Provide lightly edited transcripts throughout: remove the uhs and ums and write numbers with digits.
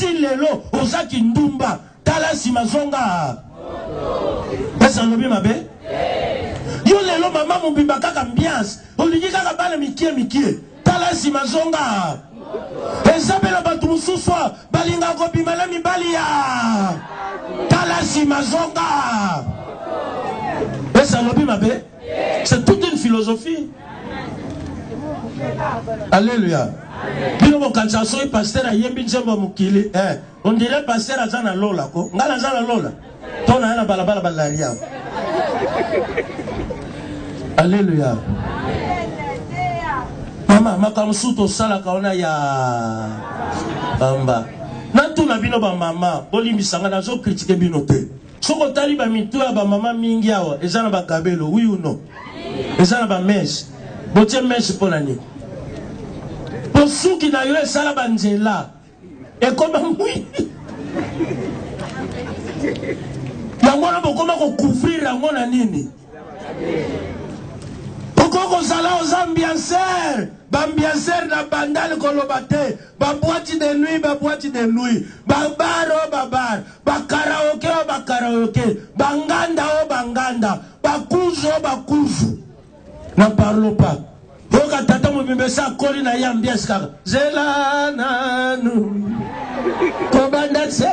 lelo ozaki ndumba tala simazonga pesa lobi mabe yo lelo mama mobimba kaka ambiance olingi kaka bana mikie tala simazonga ezabela bato mosusu balinga kobima na mibali ya tala simazonga pesa lobi mabe. C'est toute une philosophie. Alléluia. Bino mo kanchaso e pasteur ayembi nzembo mukili on dirait pasteur azana lola ko ngala azana lola tona na balabala balaria. Alléluia. Mama makamsuto sala kaona ya bamba na tuna bino ba mama bolimbisanga na zo critiquer bino te soko tali ba mitu ya ba mama mingi awa ezana ba kabelo oui ou non ezana ba mesh botie mesh ponani posuki na yo esala banzela ekoma mwi yango na bokoma ko couvrir yango na nini okoko sala aux ambianceurs bambianceur na bandale kolobate ba boîte de nuit babaro babar ba karaoke banganda banganda bakuzu n'en parlons pas. Boka tata mobimbe sa koli na ambiance kaka zela nanu kobanda se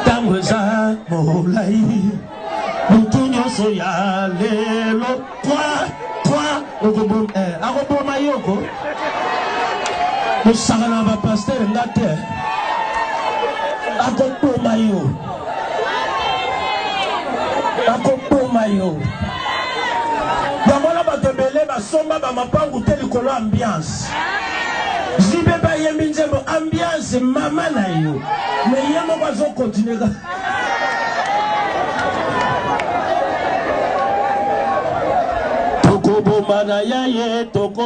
tango za molai mutunyo so ya lelo kwa okobom akoboma yoko musakana ba pasteur ngate akoboma yo bamona batebele basomba bamapangu te likolo ambiance zibe bayembi nzembo ambiance mama na yo me ye moko azokontinue tokoboma na ya ye toko